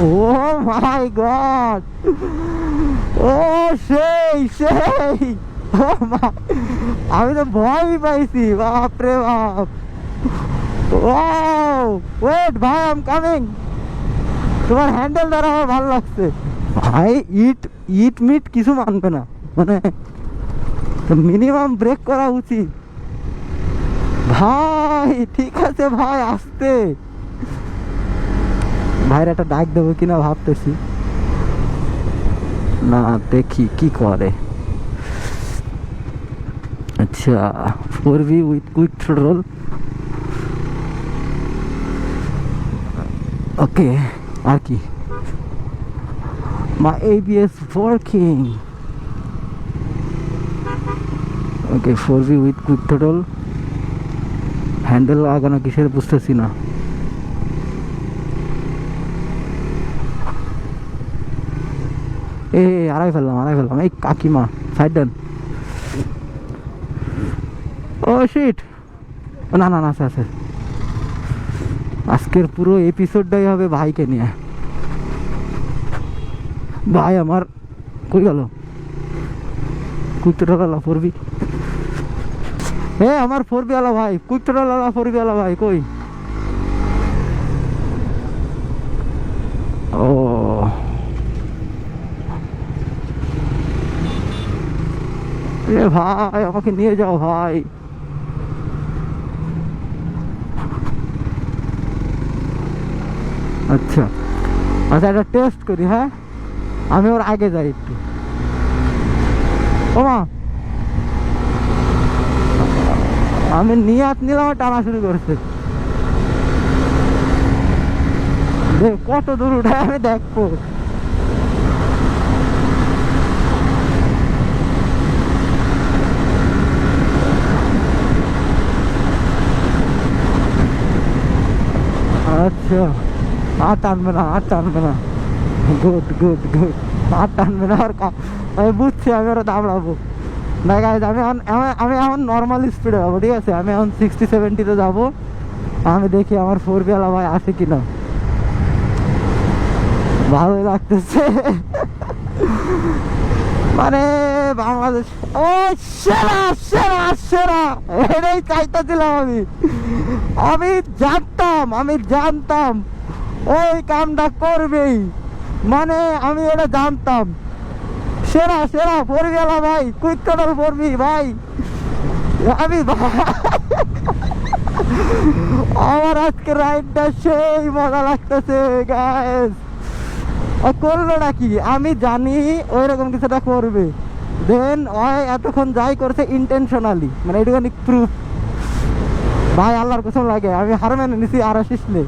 ও মাই god, ও সেই সেই, ও আমি তো ভয় পাইছি, বাপরে বাপ। ওয়াও, ওয়েট ভাই, আই এম কামিং। তোমার হ্যান্ডেল দ্বারা আমার ভালো লাগছে ভাই। ইট ইট মিট কিছু মানবে না, মানে মিনিমাম ব্রেক করা উচিত ভাই। ঠিক আছে ভাই, আসতে ভাইয়ের একটা ডাক দেবো কিনা ভাবতেছি, না দেখি কি করে। আচ্ছা, 4V উইথ কুইক থ্রোটল, ওকে। আর কি, my ABS working, okay. 4V with quick throttle, handle আগানো কিসের বুঝতেছি না। আড়াই ফেললাম। এই কাকিমা সাইড দেন। ও শিট, না না না, আছে। আজকের পুরো এপিসোডটাই হবে ভাইকে নিয়ে। ভাই আমার কই গেল? কুইকট্রোলা 4V, আমার 4V वाला ভাই, কুইকট্রোলা 4V वाला ভাই কই? ও ভাই, আমাকে নিয়ে যাও ভাই। আচ্ছা আচ্ছা, এটা টেস্ট করি। হ্যাঁ, আমি ওর আগে যাই একটু। ও মা, আমি নিয়াত নিলাম, টানা শুরু করছে। কত দূর উঠায় আমি দেখবো। আচ্ছা, আর টানবে না। গুড গুড গুড, আর টানবে না। আর আমি বুঝছি, আমি ওরা দামড়াবো না গাইজ। আমি এখন নর্মাল স্পিডে যাবো, ঠিক আছে? আমি এখন 60-70-তে যাবো। আমি দেখি আমার 4V वाला ভাই আসে কিনা। ভালোই লাগতেছে মানে বাংলাদেশ, ও সেরা সেরা সেরা, এটাই চাইতেছিলাম আমি জানতাম ওই কামটা করবেই, মানে আমি এটা জানতাম। সেরা 4V वाला ভাই, কুইক থ্রোটল 4V ভাই। আমি আমার আজকে রাইডটা সেই মজা লাগতেছে গাইস। করলো নাকি আমি জানি, ওই রকম কিছুটা করবে। দেন ওই এতক্ষণ যাই করছে ইন্টেনশনালি, মানে এটুখানি প্রুফ ভাই। আল্লাহর কসম লাগে, আমি হার মেনে নিছি, আর আসিস নে।